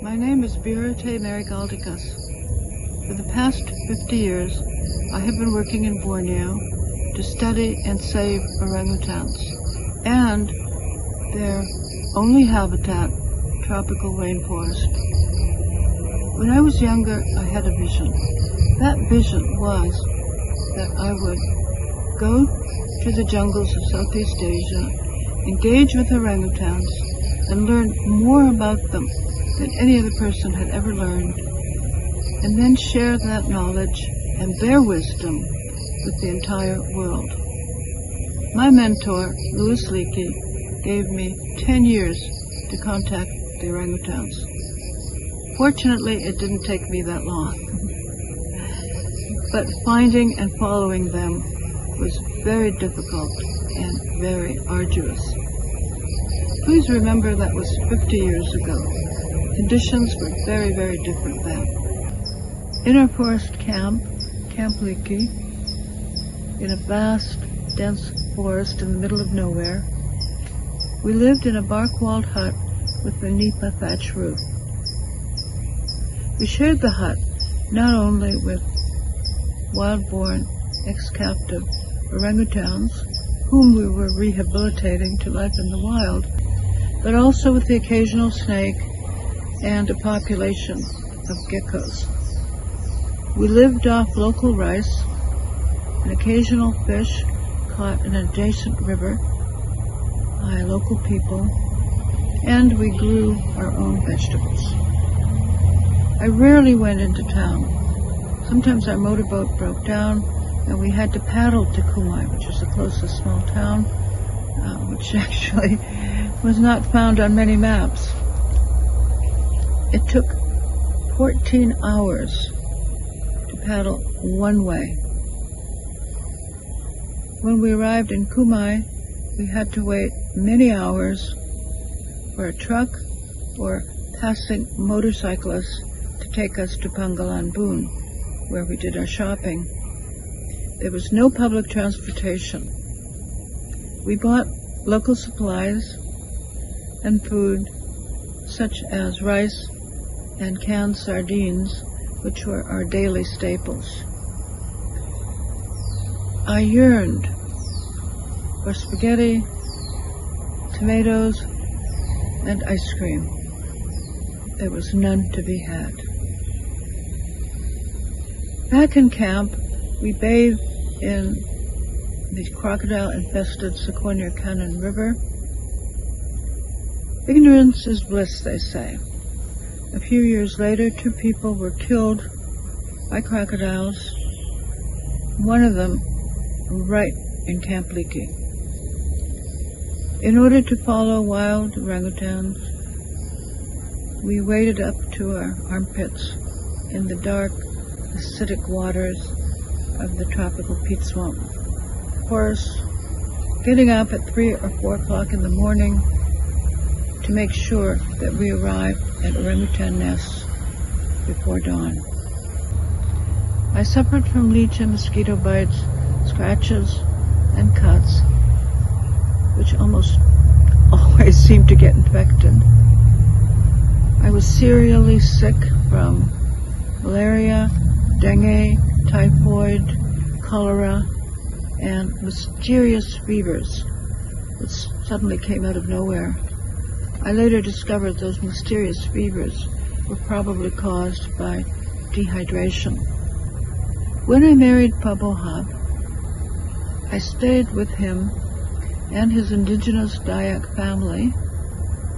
My name is Biruté Galdikas. For the past 50 years, I have been working in Borneo to study and save orangutans and their only habitat, tropical rainforest. When I was younger, I had a vision. That vision was that I would go to the jungles of Southeast Asia, engage with orangutans, and learn more about them than any other person had ever learned, and then share that knowledge and their wisdom with the entire world. My mentor, Louis Leakey, gave me 10 years to contact the orangutans. Fortunately, it didn't take me that long. But finding and following them was very difficult and very arduous. Please remember that was 50 years ago. Conditions were very, very different then. In our forest camp, Camp Leakey, in a vast, dense forest in the middle of nowhere, we lived in a bark-walled hut with a nipa thatch roof. We shared the hut not only with wild-born, ex-captive orangutans, whom we were rehabilitating to life in the wild, but also with the occasional snake and a population of geckos. We lived off local rice and occasional fish caught in an adjacent river by local people, and we grew our own vegetables. I rarely went into town. Sometimes our motorboat broke down and we had to paddle to Kumai, which is the closest small town, which actually was not found on many maps. It took 14 hours to paddle one way. When we arrived in Kumai, we had to wait many hours for a truck or passing motorcyclists to take us to Pangalanbun, where we did our shopping. There was no public transportation. We bought local supplies and food, such as rice and canned sardines, which were our daily staples. I yearned for spaghetti, tomatoes, and ice cream. There was none to be had. Back in camp, we bathed in the crocodile-infested Sequoia Canyon River. Ignorance is bliss, they say. A few years later, 2 people were killed by crocodiles, one of them right in Camp Leakey. In order to follow wild orangutans, we waded up to our armpits in the dark, acidic waters of the tropical peat swamp. Of course, getting up at 3 or 4 o'clock in the morning to make sure that we arrived at orangutan nests before dawn. I suffered from leech and mosquito bites, scratches, and cuts, which almost always seemed to get infected. I was serially sick from malaria, dengue, typhoid, cholera, and mysterious fevers that suddenly came out of nowhere. I later discovered those mysterious fevers were probably caused by dehydration. When I married Pabohab, I stayed with him and his indigenous Dayak family,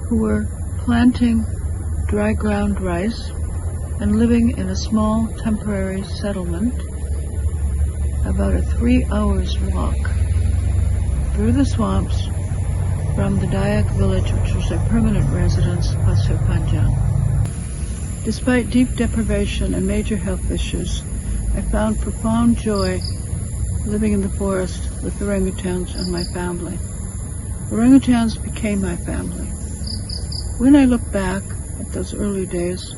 who were planting dry ground rice and living in a small temporary settlement about a 3 hours walk through the swamps from the Dayak village, which was their permanent residence, Pasir Panjang. Despite deep deprivation and major health issues, I found profound joy living in the forest with orangutans and my family. Orangutans became my family. When I look back at those early days,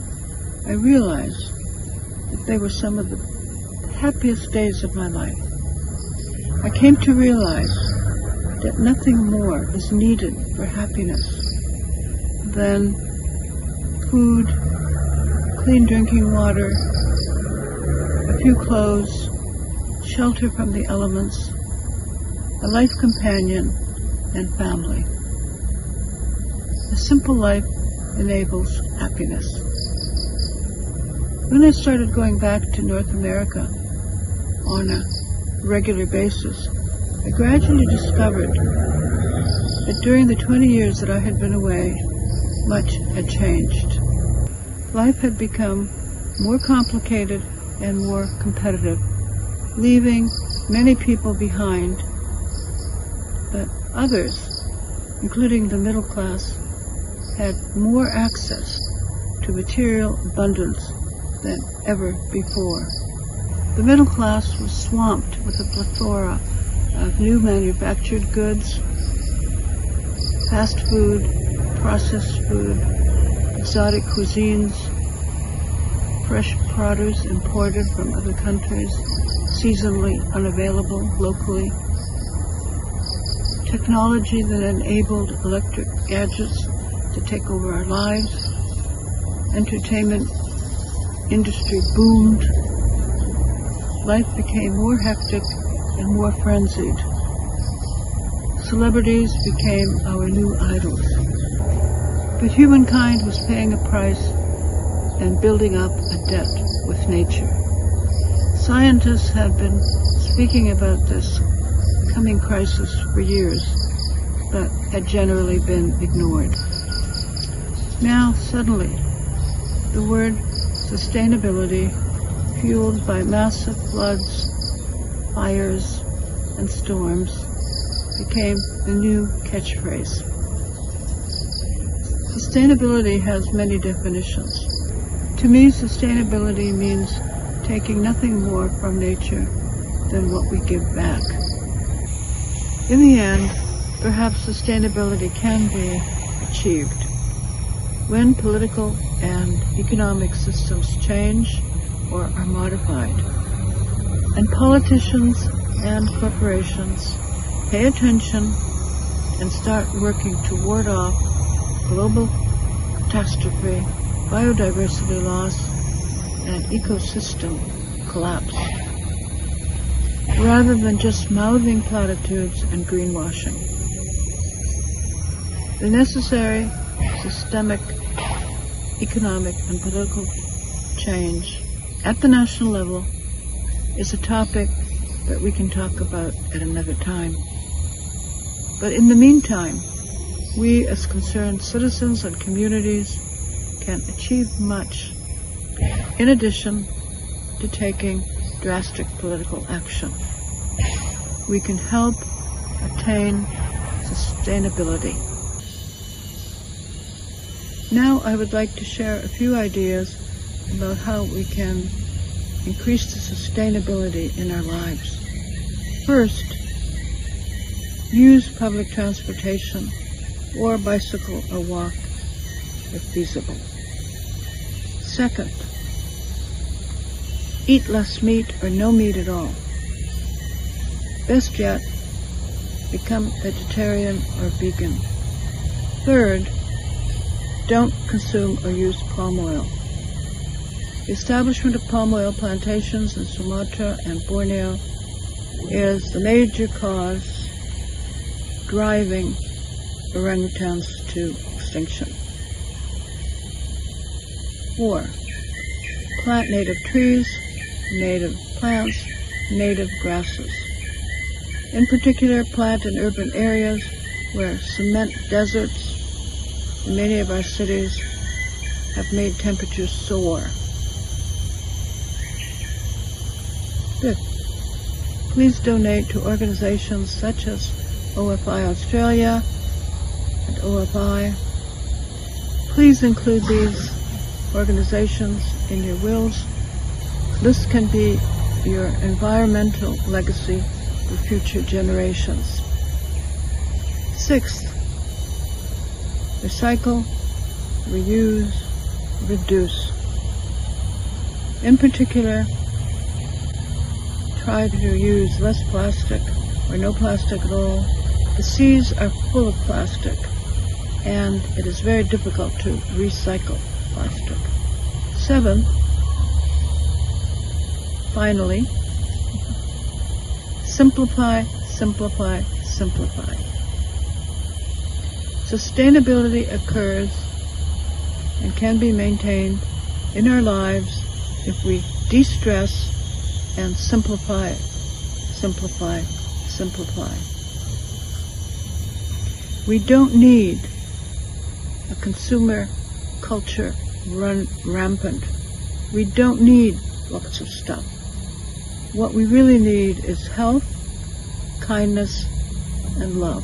I realize that they were some of the happiest days of my life. I came to realize that nothing more is needed for happiness than food, clean drinking water, a few clothes, shelter from the elements, a life companion, and family. A simple life enables happiness. When I started going back to North America on a regular basis, I gradually discovered that during the 20 years that I had been away, much had changed. Life had become more complicated and more competitive, leaving many people behind, but others, including the middle class, had more access to material abundance than ever before. The middle class was swamped with a plethora of new manufactured goods, fast food, processed food, exotic cuisines, fresh produce imported from other countries, seasonally unavailable locally, technology that enabled electric gadgets to take over our lives, entertainment industry boomed, life became more hectic and more frenzied. Celebrities became our new idols. But humankind was paying a price and building up a debt with nature. Scientists have been speaking about this coming crisis for years, but had generally been ignored. Now, suddenly, the word sustainability, fueled by massive floods, fires, and storms, became the new catchphrase. Sustainability has many definitions. To me, sustainability means taking nothing more from nature than what we give back. In the end, perhaps sustainability can be achieved when political and economic systems change or are modified, and politicians and corporations pay attention and start working to ward off global catastrophe, biodiversity loss, and ecosystem collapse, rather than just mouthing platitudes and greenwashing. The necessary systemic, economic, and political change at the national level is a topic that we can talk about at another time. But in the meantime, we as concerned citizens and communities can achieve much, in addition to taking drastic political action. We can help attain sustainability. Now I would like to share a few ideas about how we can increase the sustainability in our lives. First, use public transportation or bicycle or walk if feasible. Second, eat less meat or no meat at all. Best yet, become vegetarian or vegan. Third, don't consume or use palm oil. The establishment of palm oil plantations in Sumatra and Borneo is the major cause driving orangutans to extinction. 4. Plant native trees, native plants, native grasses. In particular, plant in urban areas where cement deserts in many of our cities have made temperatures soar. 5th, please donate to organizations such as OFI Australia and OFI. Please include these organizations in your wills. This can be your environmental legacy for future generations. 6th, recycle, reuse, reduce. In particular, try to use less plastic or no plastic at all. The seas are full of plastic, and it is very difficult to recycle plastic. 7, finally, simplify, simplify, simplify. Sustainability occurs and can be maintained in our lives if we de-stress and simplify it. Simplify, simplify. We don't need a consumer culture run rampant. We don't need lots of stuff. What we really need is health, kindness, and love.